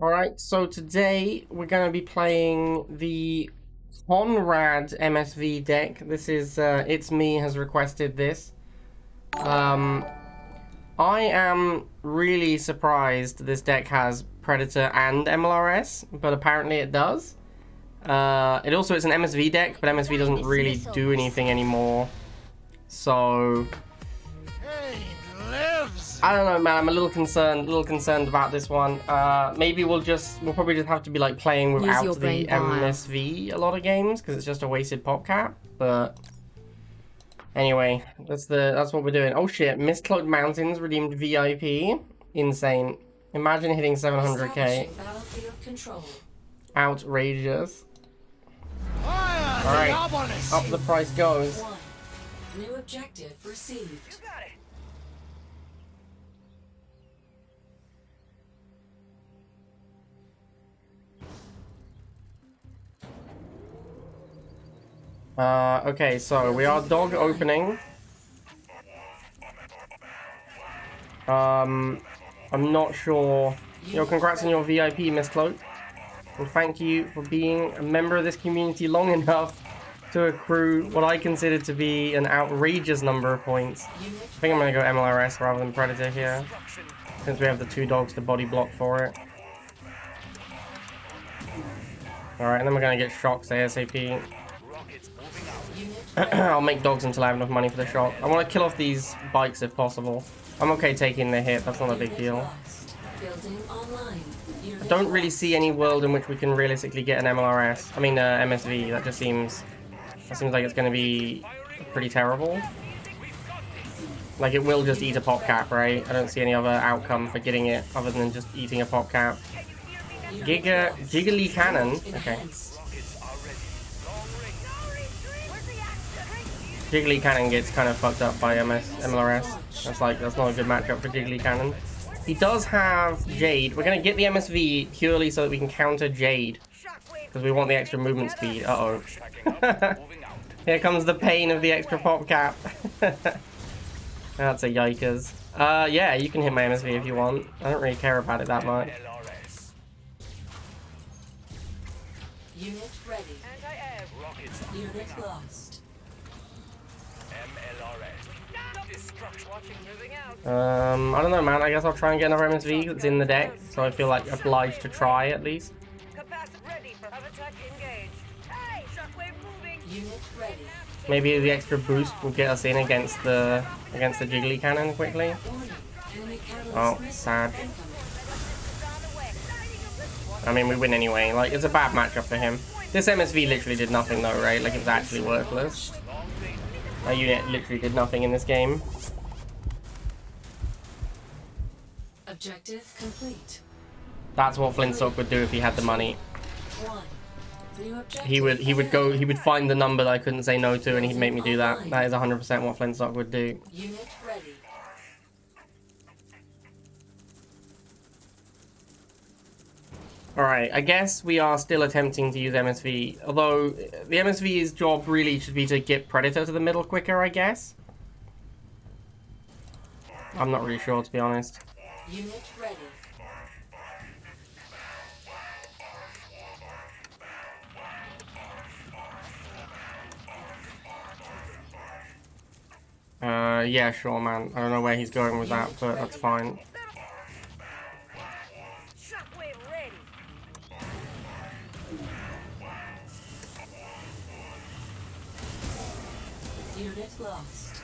Alright, so today we're going to be playing the Conrad MSV deck. This is, It's Me has requested this. I am really surprised this deck has Predator and MLRS, but apparently it does. It also is an MSV deck, but MSV doesn't really do anything anymore. So I don't know, man. I'm a little concerned about this one. Maybe we'll probably just have to be like playing without the MSV a lot of games because it's just a wasted pop cap. But anyway, that's what we're doing. Oh shit! Mist-Cloaked Mountains redeemed VIP. Insane. Imagine hitting 700k. Outrageous. All right, up the price goes. New objective received. You got it. Okay, so we are dog opening. I'm not sure. Yo, congrats on your VIP, Mist-Cloaked. And thank you for being a member of this community long enough to accrue what I consider to be an outrageous number of points. I think I'm going to go MLRS rather than Predator here, since we have the two dogs to body block for it. Alright, and then we're going to get shocks ASAP. I'll make dogs until I have enough money for the shock. I want to kill off these bikes if possible. I'm okay taking the hit, that's not a big deal. I don't really see any world in which we can realistically get an MLRS. I mean, MSV. That just seems like it's going to be pretty terrible. Like, it will just eat a pop cap, right? I don't see any other outcome for getting it other than just eating a pop cap. Jiggly Cannon. Okay. Jiggly Cannon gets kind of fucked up by MLRS. That's not a good matchup for Jiggly Cannon. He does have Jade. We're going to get the MSV purely so that we can counter Jade. Because we want the extra movement speed. Uh-oh. Here comes the pain of the extra pop cap. That's a yikers. Yeah, you can hit my MSV if you want. I don't really care about it that much. Unit ready. Unit lost. I don't know, man. I guess I'll try and get another MSV that's in the deck, so I feel like obliged to try at least. Maybe the extra boost will get us in against the Jiggly Cannon quickly. Oh, sad. I mean, we win anyway. Like, it's a bad matchup for him. This MSV literally did nothing though, right? Like, it was actually worthless. My unit literally did nothing in this game. Objective complete. That's what Flintstock would do if he had the money. He would find the number that I couldn't say no to, and he'd make me do that. That is 100% what Flintstock would do. Unit ready. Alright, I guess we are still attempting to use MSV, although the MSV's job really should be to get Predator to the middle quicker, I guess. I'm not really sure, to be honest. Unit ready. Yeah, sure, man. I don't know where he's going with that, but that's fine. Unit lost.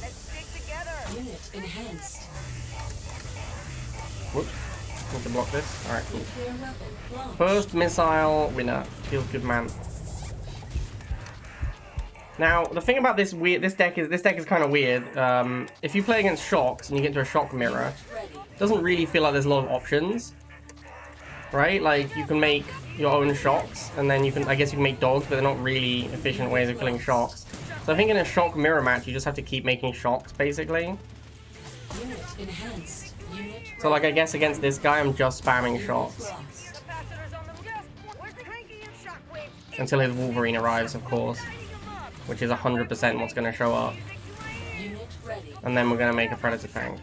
Let's stick together. Unit enhanced. Whoops. Need to block this. Alright, cool. First missile winner. Feels good, man. Now, the thing about this deck is kind of weird. If you play against shocks and you get into a shock mirror, it doesn't really feel like there's a lot of options. Right? Like, you can make your own shocks, and then I guess you can make dogs, but they're not really efficient ways of killing shocks. So I think in a shock mirror match, you just have to keep making shocks, basically. Unit enhanced. So, like, I guess against this guy, I'm just spamming shocks. Until his Wolverine arrives, of course. Which is 100% what's going to show up. And then we're going to make a Predator tank.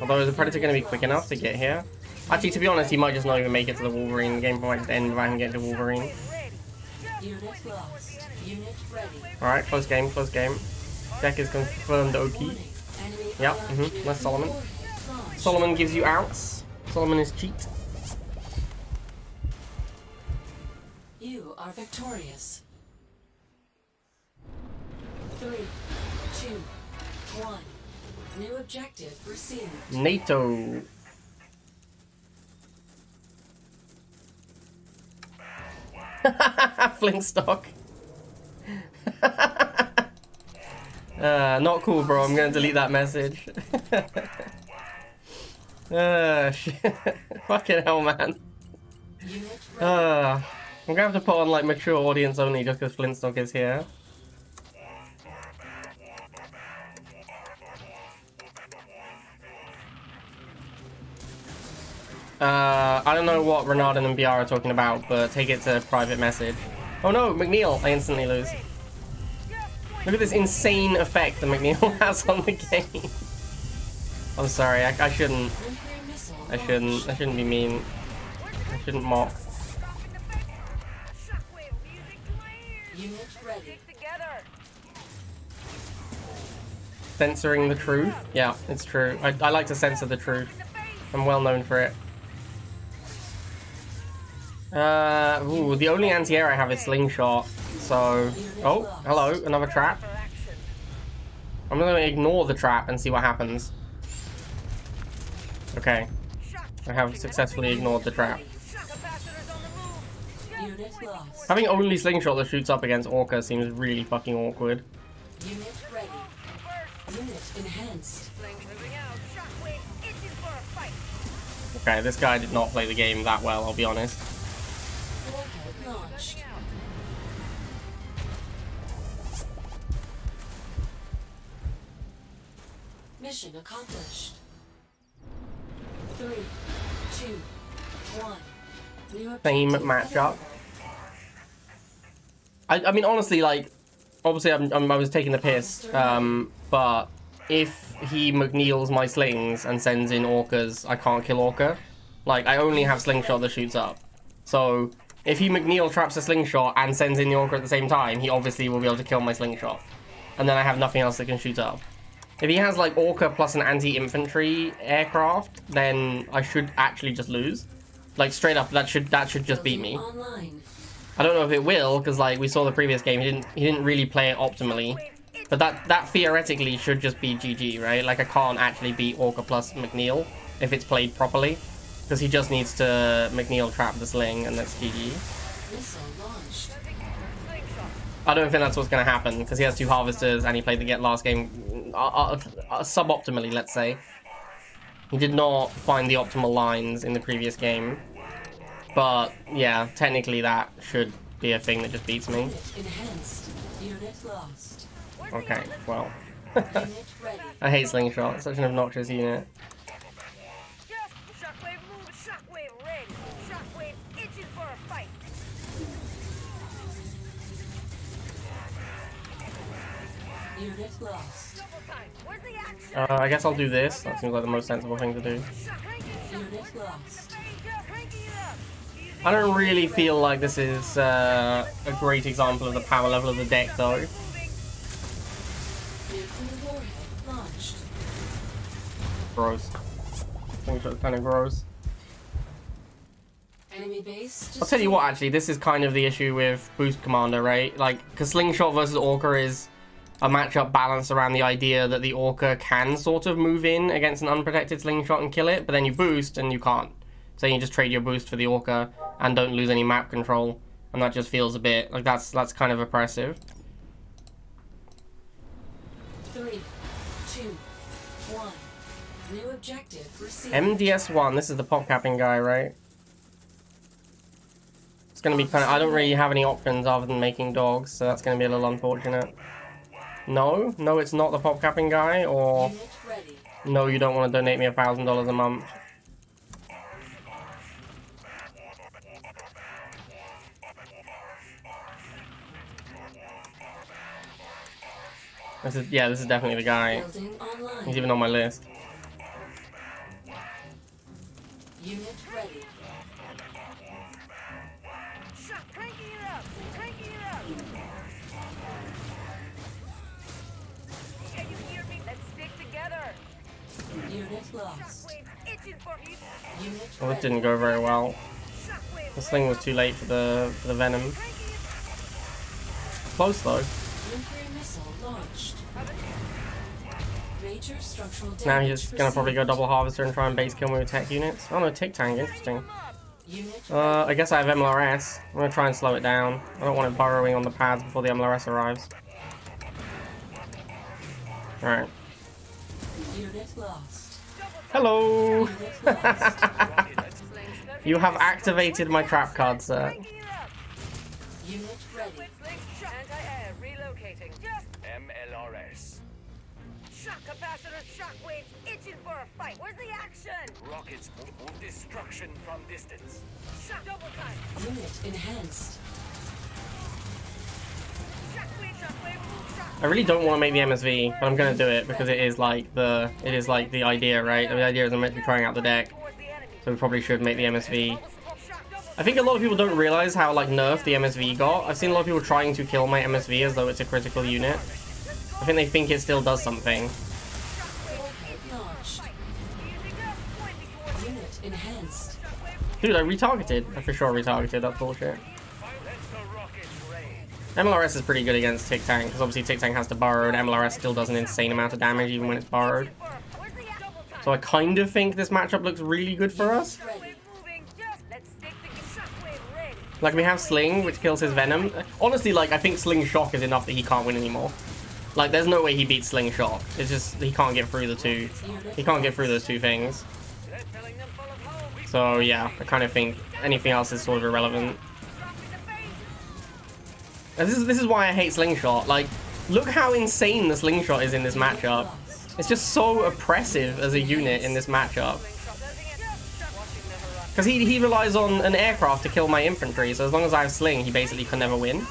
Although, is the Predator going to be quick enough to get here? Actually, to be honest, he might just not even make it to the Wolverine. The game might just end without him getting to Wolverine. Unit lost. Unit ready. Alright, close game, close game. Deck is confirmed OP. Warning. Enemy Yep, allied that's Solomon. warhead launched. Solomon gives you outs. Solomon is cheat. You are victorious. 3, 2, 1. New objective received. NATO. Flintstock. Not cool, bro. I'm gonna delete that message. Shit. Fucking hell, man. Unit ready. I'm gonna have to put on like mature audience only just because Flintstock is here. I don't know what Renard and BR are talking about, but take it to private message. Oh no, McNeil! I instantly lose. Look at this insane effect that McNeil has on the game. I'm sorry, I shouldn't. Nuclear missile I shouldn't be mean. I shouldn't mock. Unit ready. Censoring the truth? Yeah, it's true. I like to censor the truth. I'm well known for it. Ooh, the only anti-air I have is Slingshot. So, oh, hello, another trap. I'm gonna ignore the trap and see what happens. Okay, I have successfully ignored the trap. Unit lost. Having only Slingshot that shoots up against Orca seems really fucking awkward. Unit ready. Unit enhanced. Okay, this guy did not play the game that well, I'll be honest. Warhead launched. Mission accomplished. 3, 2, 1. New Same objective matchup. I mean, honestly, like, obviously I was taking the piss, but if he McNeils my slings and sends in Orcas, I can't kill Orca. Like, I only have Slingshot that shoots up. So, if he McNeil traps a Slingshot and sends in the Orca at the same time, he obviously will be able to kill my Slingshot. And then I have nothing else that can shoot up. If he has, like, Orca plus an anti-infantry aircraft, then I should actually just lose. Like, straight up, that should just beat me. Online. I don't know if it will, because like we saw the previous game, he didn't really play it optimally. But that theoretically should just be GG, right? Like I can't actually beat Orca plus McNeil if it's played properly, because he just needs to McNeil trap the sling and that's GG. Missile launched. I don't think that's what's going to happen because he has 2 harvesters and he played the last game suboptimally, let's say. He did not find the optimal lines in the previous game. But yeah, technically that should be a thing that just beats me. Unit enhanced. Unit lost. Okay, well. Unit ready. I hate Slingshot, it's such an obnoxious unit. Shockwave move, shockwave ready. Shockwave itching for a fight. Unit lost. Double time. Where's the action? I guess I'll do this. That seems like the most sensible thing to do. Unit lost. I don't really feel like this is a great example of the power level of the deck, though. Nuclear warhead launched. Gross. Slingshot's kind of gross. Enemy base. I'll tell you what, actually, this is kind of the issue with Boost Commander, right? Like, because Slingshot versus Orca is a matchup balanced around the idea that the Orca can sort of move in against an unprotected Slingshot and kill it, but then you boost and you can't. So you just trade your boost for the Orca and don't lose any map control, and that just feels a bit like that's kind of oppressive. 3, 2, 1. New objective received. MDS1, this is the pop capping guy, right? It's gonna be kind of, I don't really have any options other than making dogs, so that's gonna be a little unfortunate. No, it's not the pop capping guy, or Unit ready. no, you don't want to donate me $1,000 a month. This is definitely the guy. Building online. He's even on my list. Unit ready. Shock, cranking it up. Cranking it up. Can you hear me? Let's stick together. Unit lost. Shockwave itching for you. Unit Well, it ready. didn't go very well. Shockwave. The sling was too late for the venom. Cranking it. Close though. Nuclear missile launched. Major structural damage. Now he's gonna probably go double harvester and try and base kill me with tech units. Oh no, tick tank, interesting. Unit I guess I have MLRS. I'm gonna try and slow it down. I don't want it burrowing on the pads before the MLRS arrives. Alright. unit lost. Hello! Unit lost. You have activated my trap card, sir. Cranking it up. Unit ready. Sling shock. Anti-air relocating. Just MLRS. shock capacitor shockwaves itching for a fight. Where's the action? Rockets move destruction from distance. Shock double time. Unit enhanced. Shockwave, shockwave, move shock. I really don't want to make the MSV, but I'm gonna do it because it is like the idea, right? The idea is I'm meant to be trying out the deck, Towards the enemy. so we probably should make the MSV. Shock double. I think a lot of people don't realize how like nerfed the MSV got. I've seen a lot of people trying to kill my MSV as though it's a critical unit. I think they think it still does something. Launched. Using just pointing towards the Unit enhanced. Dude, I retargeted. I for sure retargeted. That's bullshit. Let the rockets rain. MLRS is pretty good against Tick Tank because obviously Tick Tank has to burrow and MLRS still does an insane amount of damage even when it's burrowed. Where's the action? Double time. So I kind of think this matchup looks really good for us. Ready. Moving. Just let's stick to shockwave ready. Like we have Sling, which kills his Venom. Honestly, like I think Sling Shock is enough that he can't win anymore. Like there's no way he beats Sling Shock. It's just he can't get through the two. He can't get through those two things. They're filling them full of holes. So yeah, I kind of think anything else is sort of irrelevant. Dropping the base. And this is why I hate Slingshot. Like, look how insane the Slingshot is in this matchup. It's just so oppressive as a unit in this matchup. Because he relies on an aircraft to kill my infantry, so as long as I have Sling, he basically can never win.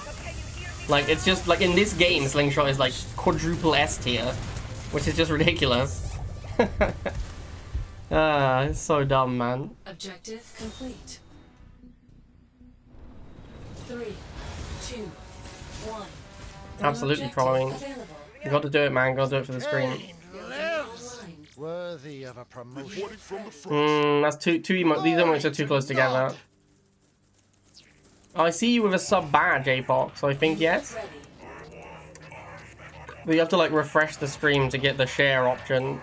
Like, it's just, like, in this game, Slingshot is, like, quadruple S tier, which is just ridiculous. It's so dumb, man. Objective complete. 3, 2, 1. Absolutely trolling. Available. You got to do it, man. Got to do it for the screen. Online. Worthy of a promotion. That's two these emotes are too close together. Oh, I see you with a sub badge, Apox, so I think yes. Ready. But you have to like refresh the stream to get the share option.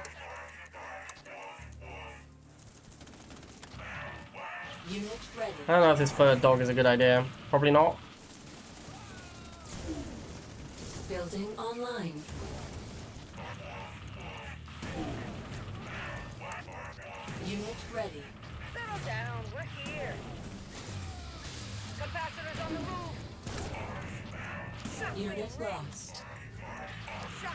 Unit ready. I don't know if this third dog is a good idea. Probably not. Building online. Unit ready. Settle down. We're here. Capacitors on the move. Unit lost. Shock.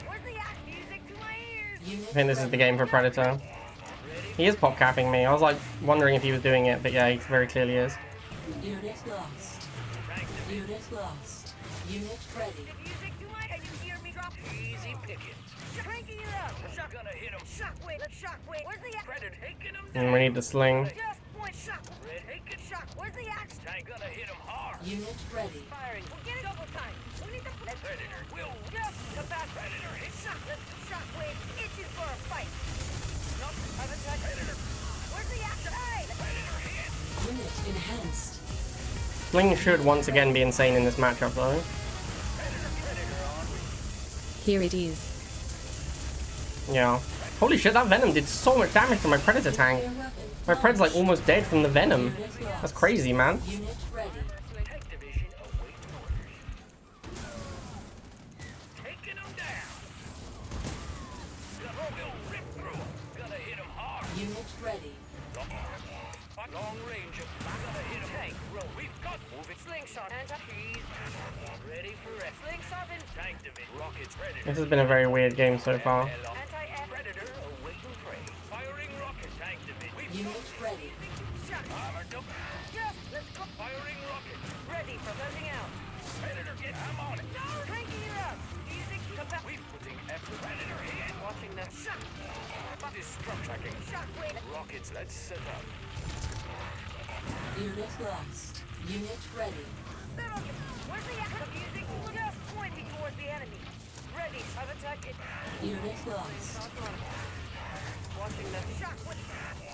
Where's the act? Music to my ears. Unit I think this is ready. the game for Predator. He is pop capping me. I was like wondering if he was doing it, but yeah, he very clearly is. Unit lost. Unit lost. Unit ready. Music to my. Can you hear me? Drop. Easy pickings. Cranking it up. Shock. Gonna hit him. Shockwave. Let's shockwave. Where's the act? Predator taking him And down. we need the sling. Just point shock. Taking Shock. Where's the act? Tank gonna hit him hard. Unit ready. Firing. We'll get it double time. We need the Predator will just capacitor. Predator hit shock. Let's shockwave itching for a fight. Nope. Haven't touched. Predator. Where's the act? Hey. Predator hit. Unit enhanced. Sling should once again be insane in this matchup though. Predator on. Here it is. Yeah. Holy shit, that Venom did so much damage to my Predator tank. Nuclear weapon. My Pred's like almost dead from the Venom. Unit lost. That's crazy, man. Unit ready. Tank division awaiting orders. Taking him down. Will rip through him. Gonna hit him hard. Unit ready. Long range. Gonna hit him. Tank. Roll. We've got moving. Slingshot. Anti-cheese. Ready for rest. Slingshot and Tank division. Rockets. Predator. This has been a very weird game so far. anti-air. Predator awaiting prey. Firing rocket. Tank division. We've Unit ready. Shock. armored up. Just let's go. Firing rocket. Ready for closing out. Predator, get I'm on it. No! Cranking it up! Using capacity. We're putting effort. Predator hit. Watching the shot. Destruct tracking. Shockwave. Rockets, let's set up. Unit lost. Unit ready. Settle. Where's the music? Just pointing towards the enemy. Ready. I've attacked it. Unit lost. Watching the shot.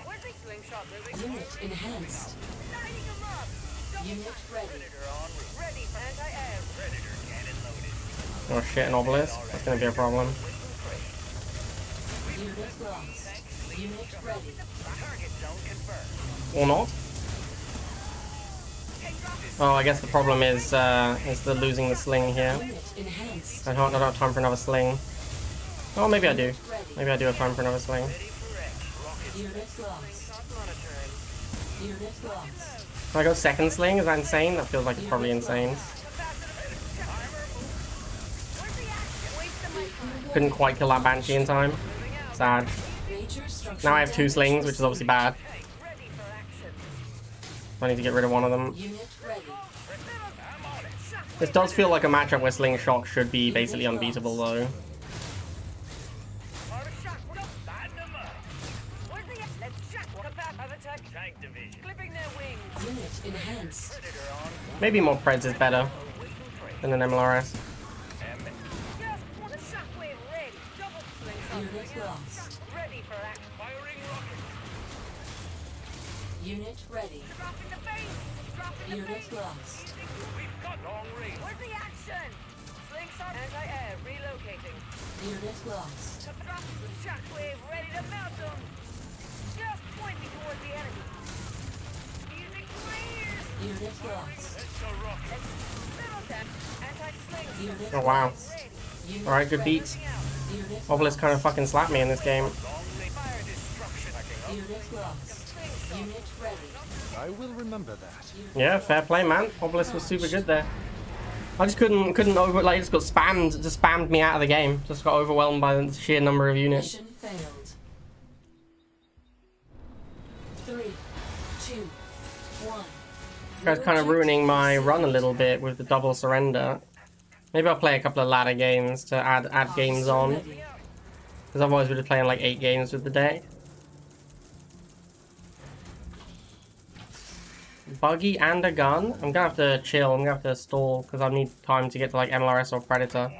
Where's the slingshot moving? Unit enhanced. Lighting them up. Unit ready. Predator en route. Ready for anti-air. Predator cannon loaded. Oh shit, an obelisk. That's gonna be a problem. Unit lost. Unit ready. Target zone confirmed. Or not. Oh, I guess the problem is the losing the sling here. Unit enhanced. I don't have time for another sling. Oh, maybe I do. Ready. Maybe I do have time for another sling. Unit lost. Unit lost. Can I go second sling? Is that insane? That feels like it's probably insane. Couldn't quite kill that Banshee in time. Sad. Major structure Now I have 2 damage slings, which is obviously bad. Ready for action. I need to get rid of one of them. Unit ready. This does feel like a matchup where Slingshot should be basically unbeatable though. Where's the let's shot. I've attacked. Tank division. Clipping their wings. Unit enhanced. Maybe more Preds is better than an MLRS. Just want the shockwave ready. Double slingshot. Unit lost. Ready for action. Firing rocket. Unit ready. Dropping the base. Dropping the Unit base. lost. We've got long range. Where's the action? Slingshot anti-air relocating. Unit lost. Drop the shockwave ready to melt them. Just pointing towards the enemy. Music players. Unit lost. Let's go rocket. Settle down. Anti-sling. Unit Oh wow. Ready. Unit Alright, good ready. beats. Unit Obelisk kind of fucking slapped me in this game. Long range. Fire destruction. Backing up. Unit lost. Unit ready. I will remember that. Yeah, fair play, man. Obelisk was super good there. I just couldn't just got spammed, just spammed me out of the game. Just got overwhelmed by the sheer number of units. Mission failed. 3, 2, 1. Guys, kind of ruining my run a little bit with the double surrender. Maybe I'll play a couple of ladder games to add games on. Because otherwise we're just playing like 8 games with the deck. Buggy and a gun? I'm gonna have to chill, I'm gonna have to stall because I need time to get to like MLRS or Predator.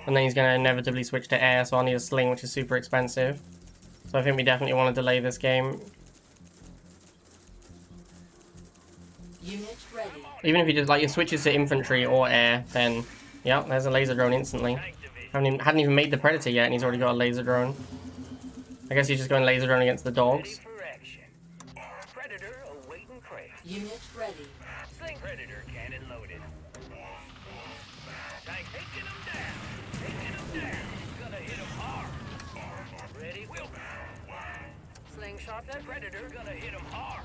And then he's gonna inevitably switch to air, so I'll need a sling, which is super expensive. So I think we definitely want to delay this game. Unit ready. Even if he just like switches to infantry or air, then yeah, there's a laser drone instantly. Tank division. Hadn't even made the Predator yet, and he's already got a laser drone. I guess he's just going laser drone against the Ready dogs. for action. Predator awaiting prey. Unit ready. Sling. Predator cannon loaded. Tank taking him down. Taking him down. Gonna hit him hard. Ready? Will. Slingshot. Predator gonna hit him hard.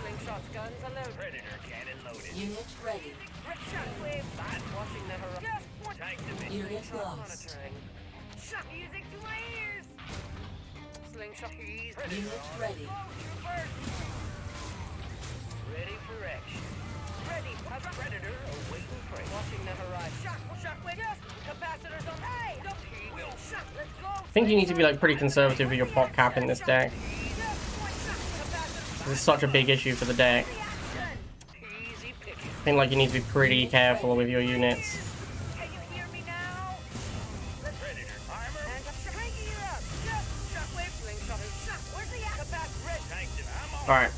Slingshot's guns are loaded. Predator cannon loaded. Unit ready. Shockwave. Watching the horizon. Just one. Tank division. Unit lost. Monitoring. Shot music to my ears. Slingshot. He's Unit ready. Oh, troopers. Ready for action. Ready. Predator awaiting prey. Watching the horizon. Shockwave. Just capacitors on. Hey. Don't will. Shot. Let's go. I think you need to be like pretty conservative with your pop cap in this deck. Just one shot. Capacitors. This is such a big issue for the deck. Action. Easy picking. I think like you need to be pretty careful with your units. Can you hear me now? Predator armor. And cranking it up. Just shockwave. Slingshot is shot. Where's the capacitor? Tank division. I'm on. Alright.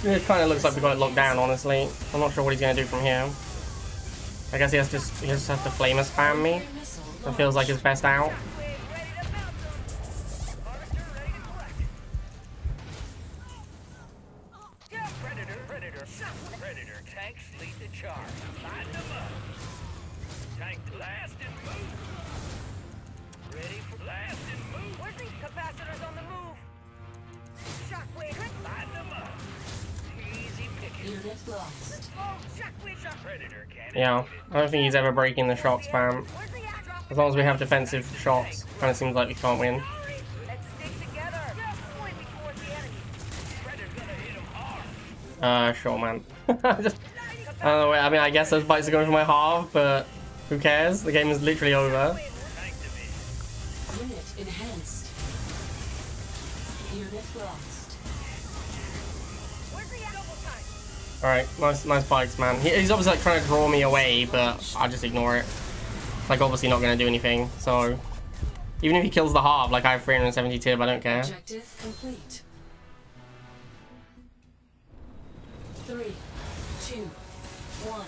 It kind of looks like we got it locked down, honestly. I'm not sure what he's going to do from here. I guess he just has to flamer spam me. Missile That feels like his best out. Shockwave ready to melt them. Harvester ready to collect. Just Predator. Predator tanks lead the charge. Line them up. Tank blast and move. Ready for blast and move. where's the capacitors on the move? Shockwave. Line them up. Easy picking. Unit lost. Oh, shockwave. Shock. Predator cannon Yeah, loaded. I don't think he's ever breaking the shock spam. Where's the drop? As long as we have defensive shots, kind of seems like we can't win. Let's stick together. Just point me towards the enemy. Predator gonna hit him hard. Sure, man. Just I don't know, I mean, I guess those bites are going for my half, but who cares? The game is literally over. Unit enhanced. Unit lost. Where's the double time? Alright, nice bites, man. He's obviously like trying to draw me away, but I'll just ignore it. It's like obviously not going to do anything, so... Even if he kills the half, like I have 370 tib, I don't care. Objective complete. 3, 2, 1.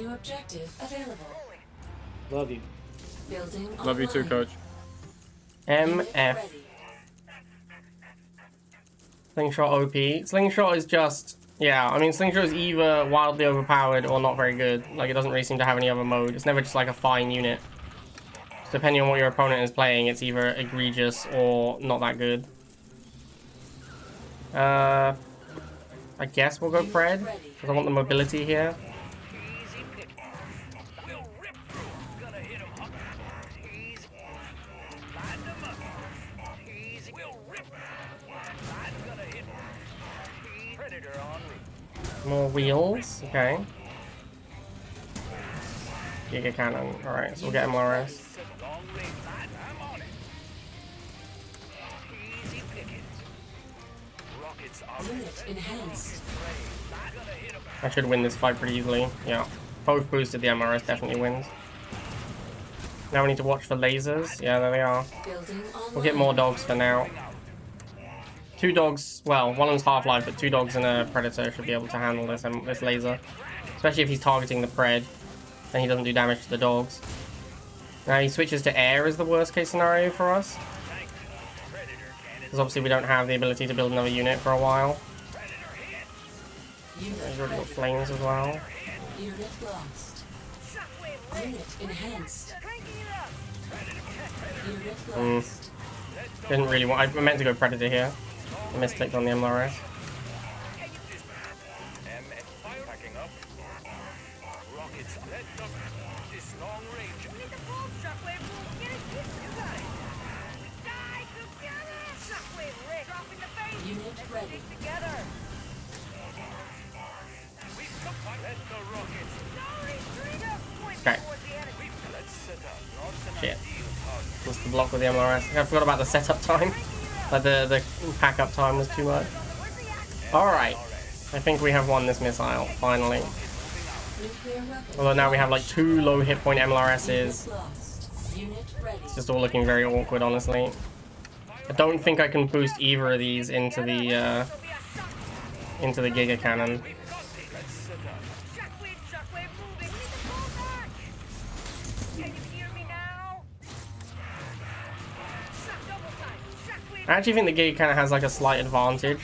New objective available. Love you. Building Love you too, online. coach. Unit MF. ready. Slingshot OP. Slingshot is just... Yeah, I mean, Slingshot is either wildly overpowered or not very good. Like, it doesn't really seem to have any other mode. It's never just like a fine unit. So depending on what your opponent is playing, it's either egregious or not that good. I guess we'll go Fred, because I want the mobility here. Easy pick. We'll rip through 'em. Gonna hit 'em hard. Easy. Line them up. Easy. We'll rip. Line gonna hit 'em. Easy. Predator en route. More wheels, okay. Giga Cannon, alright, so we'll get MLRS. Long range line. I'm on it. Easy pickings. Rockets are Unit enhanced. gonna hit 'em. I should win this fight pretty easily, yeah. Both boosted, the MLRS definitely wins. Now we need to watch for lasers, yeah, there they are. Building online. We'll get more dogs for now. 2 dogs, well, one of them's half-life, but 2 dogs and a predator should be able to handle this laser. Especially if he's targeting the pred, then he doesn't do damage to the dogs. Now he switches to air as the worst case scenario for us. Because obviously we don't have the ability to build another unit for a while. Unit He's already got ready. flames as well. Unit lost. Shockwave ready. Unit enhanced. Cranking it up. Unit Mm. lost. Didn't really want, I meant to go predator here. I misclicked on the MLRS. MF packing up. Rockets let them. This long range. We need the full shockwave move. Get it. You got it. Die together. Shockwave ready. Drop in the face. Unit ready. Stick together. We let the rockets. No retreat. Just point Okay. towards the enemy. Let's set up. Not an Shit. ideal target. What's the block with the MLRS? I forgot about the setup time. Like the pack up time was too much. Where's the action? Alright. I think we have won this missile, finally. Nuclear weapon. Although now we have like 2 low hit point MLRSs. Unit lost. Unit ready. It's just all looking very awkward, honestly. I don't think I can boost either of these into the There'll be a shock. Giga Cannon. Shockwave, shockwave moving. We need the full back. Can you hear me now? Shock double time. Shockwave. I actually think the Giga Cannon has like a slight advantage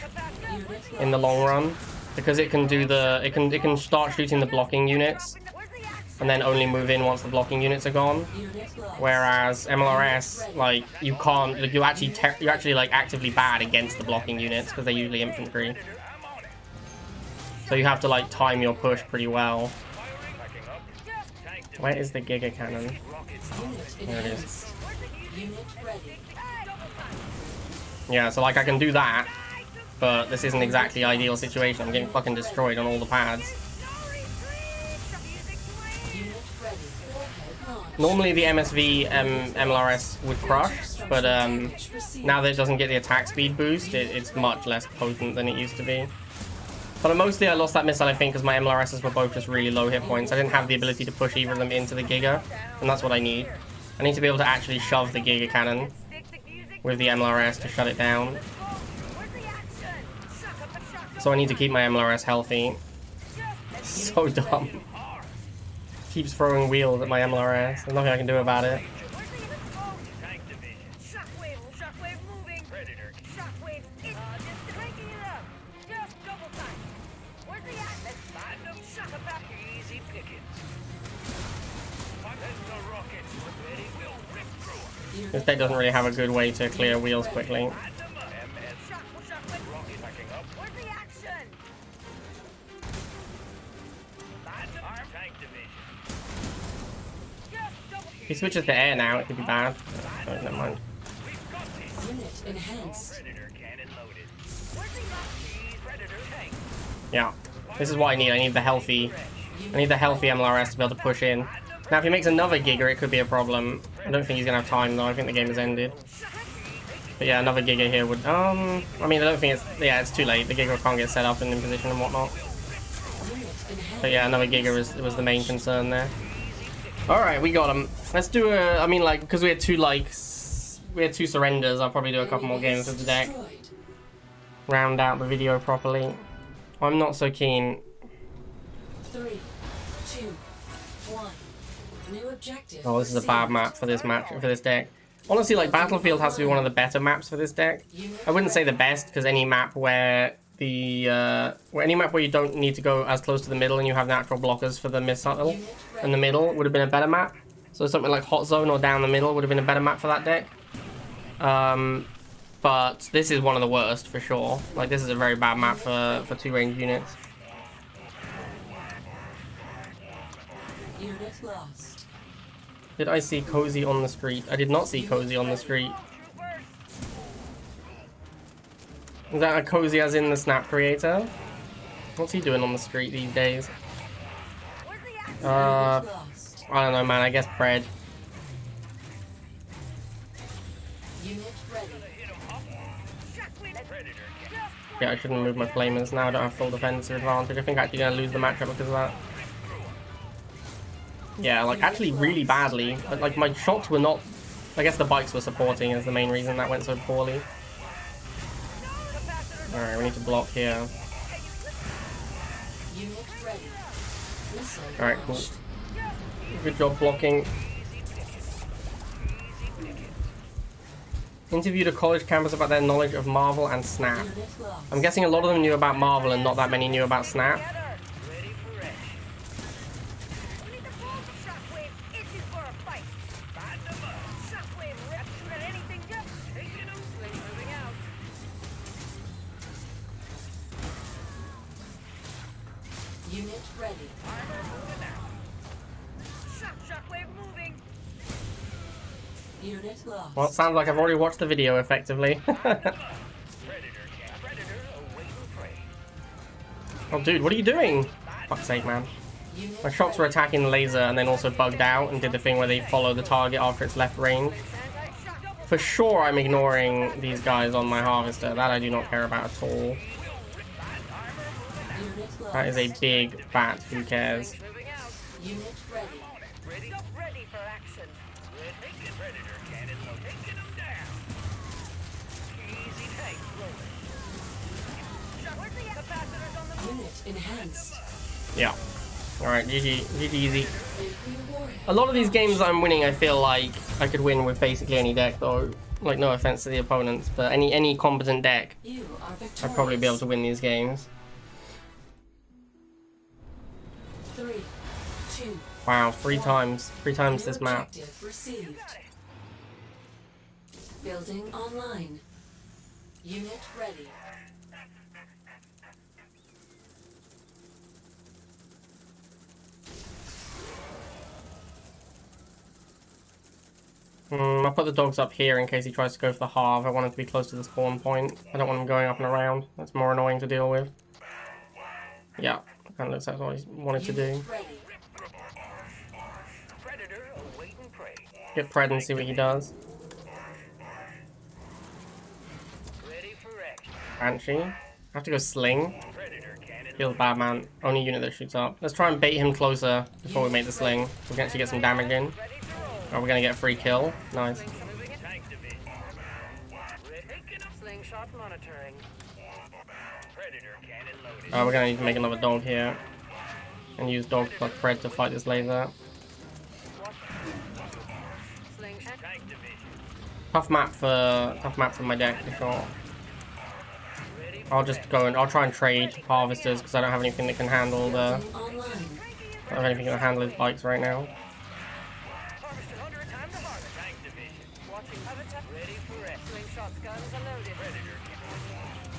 Unit in the long run. Because it can do the it can start shooting the blocking units Where's the action? and then only move in once the blocking units are gone. Unit lost. Whereas MLRS, like you can't, like, you're actually like actively bad against the blocking units because they're usually infantry. So you have to like time your push pretty well. Where is the Giga Cannon? Unit There it is. enhanced. Unit ready. Yeah, so like I can do that, but this isn't exactly ideal situation. I'm getting fucking destroyed on all the pads. Unit ready. Warhead launch. Normally the MSV MLRS would crush, but now that it doesn't get the attack speed boost, it's much less potent than it used to be. But mostly I lost that missile, I think, because my MLRSs were both just really low hit points. I didn't have the ability to push either of them into the Giga, and that's what I need. I need to be able to actually shove the Giga Cannon with the MLRS to shut it down. Where's the action? Shock up and shock. So I need to keep my MLRS healthy. So dumb. Keeps throwing wheels at my MLRS. There's nothing I can do about it. Where's the tank division? Shockwave, shockwave moving. Predator. Shockwave, just cranking it up. Just double time. Where's the action? Find them. Shock about. Easy pickings. Let the rockets. Ready. We'll rip through 'em. This deck doesn't really have a good way to clear wheels quickly. Find them up. MF Shockwave. rocket packing up. Where's the action? Find them. Arm tank division. Just double. If he switches to air now, it could be bad. Oh, never mind. We've got this. Unit enhanced. Predator cannon loaded. Where's the action? Predator tank. Yeah. This is what I need. I need the healthy I need the healthy MLRS to be able to push in. Now, if he makes another Giga, it could be a problem. I don't think he's going to have time, though. I think the game has ended. But yeah, another Giga here would... I mean, I don't think it's... Yeah, it's too late. The Giga can't get set up and in position and whatnot. But yeah, another Giga was the main concern there. Alright, we got him. Let's do a... I mean, like, because we had 2 likes... We had 2 surrenders. I'll probably do a couple more games with the deck. Round out the video properly. I'm not so keen. 3, 2, 1. New objective. Oh, this is a bad map for this deck. Honestly, like, Battlefield has to be one of the better maps for this deck. I wouldn't say the best, because any map where you don't need to go as close to the middle and you have natural blockers for the missile in the middle would have been a better map. So something like Hot Zone or Down the Middle would have been a better map for that deck. But this is one of the worst for sure. Like, this is a very bad map for 2 ranged units. Unit lost. Did I see Cozy on the street? I did not see Cozy on the street. Is that a Cozy as in the Snap creator? What's he doing on the street these days? I don't know, man. I guess Fred. Unit ready. Yeah, I shouldn't move my flamers now. I don't have full defensive advantage. I think I'm actually going to lose the matchup because of that. Yeah, like, actually really badly. But, like, my shots were not... I guess the bikes were supporting is the main reason that went so poorly. Alright, we need to block here. Unit ready. Alright, cool. Good job blocking. Interviewed a college campus about their knowledge of Marvel and Snap. Unit lost. I'm guessing a lot of them knew about Marvel and not that many knew about Snap. Unit ready. Shockwave moving. Unit lost. Well, it sounds like I've already watched the video effectively. Oh, dude, what are you doing? Fuck's sake, man. Unit My shots were attacking the laser and then also bugged out and did the thing where they follow the target after it's left range. For sure, I'm ignoring these guys on my harvester. That I do not care about at all. Unit lost. That is a big fat who cares. Moving out. Unit ready. Ready for action. Predator cannon taking them down. Easy tank rolling. Where's the capacitors on the move? Unit enhanced. Yeah. Alright, GG. GG easy. Nuclear warhead. A lot of these games I'm winning, I feel like I could win with basically any deck, though. Like, no offense to the opponents, but any competent deck, You are victorious. I'd probably be able to win these games. 3, 2. Wow, 3 times. 3 times this map. Objective received. Building online. Unit ready. I'll put the dogs up here in case he tries to go for the halve. I want him to be close to the spawn point. I don't want him going up and around. That's more annoying to deal with. Yeah, kind of looks like what he wanted to do. Unit ready. Predator awaiting prey. Get Pred and see what he does. Ready for action. Banshee. I have to go Sling. Predator cannon. Feels bad, man. Only unit that shoots up. Let's try and bait him closer before we make the Sling. We can actually get some damage in. Oh, we're gonna get a free kill. Nice. Tank division. Taking them. Slingshot monitoring. Predator cannon loaded. We're gonna need to make another dog here. And use dog plus Pred to fight this laser. Slingshot. Tank division. Tough map for my deck for sure. I'll just go and I'll try and trade harvesters because I don't have anything that can handle the. Building online. I don't have anything that can handle his bikes right now. Harvester under time to harvest. Tank division. Watching other tech. Ready for action. Slingshot's guns are loaded. Predator cannon.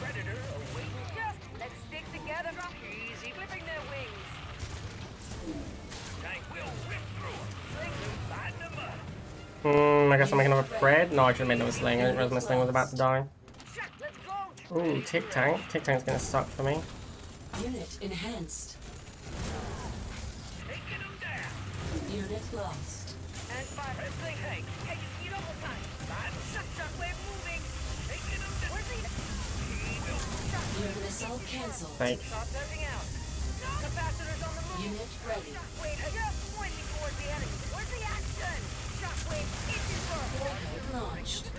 Predator awaiting. Just let's stick together. Easy. Flipping their wings. Tank will rip through them. Lighten them up. I guess I'll make another Pred. No, I should have made another Sling. I didn't realize my Sling was about to die. Shot. Let's go. Ooh, Tic Tank. Tic Tank's gonna suck for me. Unit enhanced. Unit lost. And fire. This thing, Hank. Hey, you double time. Shockwave moving. Taking him down. Where's the... Your missile cancelled. Thanks. Stop everything out. Capacitors on the move. Unit ready. Shockwave, just point me towards the enemy. Where's the action? Shockwave, inches first. Warhead launched.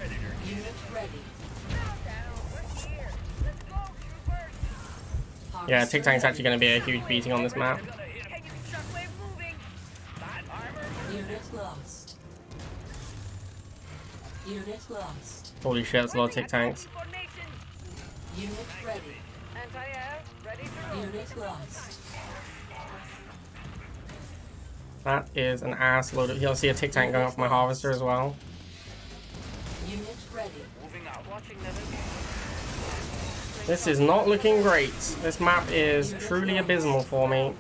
Unit ready. Calm down. We're here. Let's go, troopers. Yeah, Harvester Tic Tanc's ready. actually going to be a huge beating on this map. Hey, you shockwave moving. Unit lost. Unit lost. Holy shit, that's a lot of Tic Tanks. Formation. Unit ready. Anti-air, ready to roll. Unit lost. That is an ass load of... You'll see a Tic Tank going off my harvester as well. Unit ready. Moving out. Watching them. This is not looking great. This map is truly abysmal for me.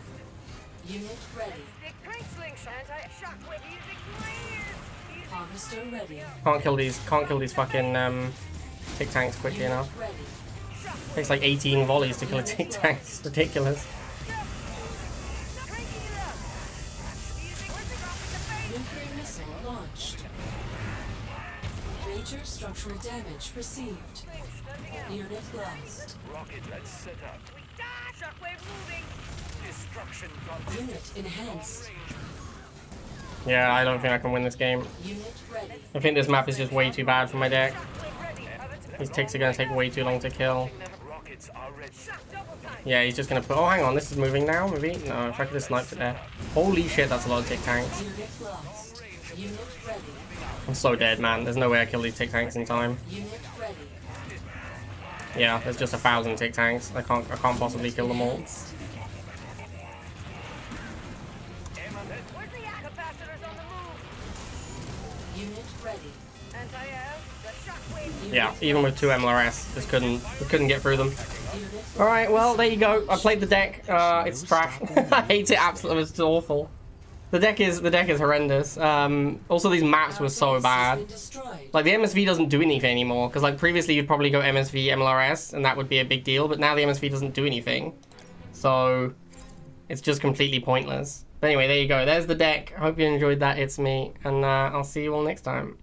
Unit ready. Stick tank slingshot. Anti-shockwave using flares. Harvester ready. Can't kill these fucking Tic Tanks quickly Unit enough. ready. Takes like 18 volleys to kill a Tic Tank. It's ridiculous. Cranking it up. Using dropping the base. Nuclear missile launched. Major structural damage received. Sending out. Unit lost. Rocket, let's set up. We die. Shockwave moving. Destruction gone. Unit enhanced. Yeah, I don't think I can win this game. Unit ready. I think this map is just way too bad for my deck. Shockwave ready. Have it. These ticks are going to take way too long to kill. Rockets are ready. Shock double time. Yeah, he's just going to put... Oh, hang on. This is moving now, maybe? No, if I could have sniped it there. Holy shit, that's a lot of Tic Tanks. Unit lost. Unit ready. I'm so dead, man. There's no way I kill these Tic Tanks in time. Unit ready. Yeah, there's just 1,000 Tic Tanks. I can't possibly kill them all. Enhanced. Where's the capacitors on the move? Unit ready. Anti-air. The shockwave. Yeah, even with 2 MLRS, we couldn't get through them. Unit Alright, well, there you go. I played the deck. It's trash. I hate it absolutely. It's awful. The deck is horrendous. Also, these maps were so bad. destroyed. Like, the MSV doesn't do anything anymore. Because, like, previously you'd probably go MSV, MLRS, and that would be a big deal. But now the MSV doesn't do anything. So, it's just completely pointless. But anyway, there you go. There's the deck. Hope you enjoyed that. It's me. And I'll see you all next time.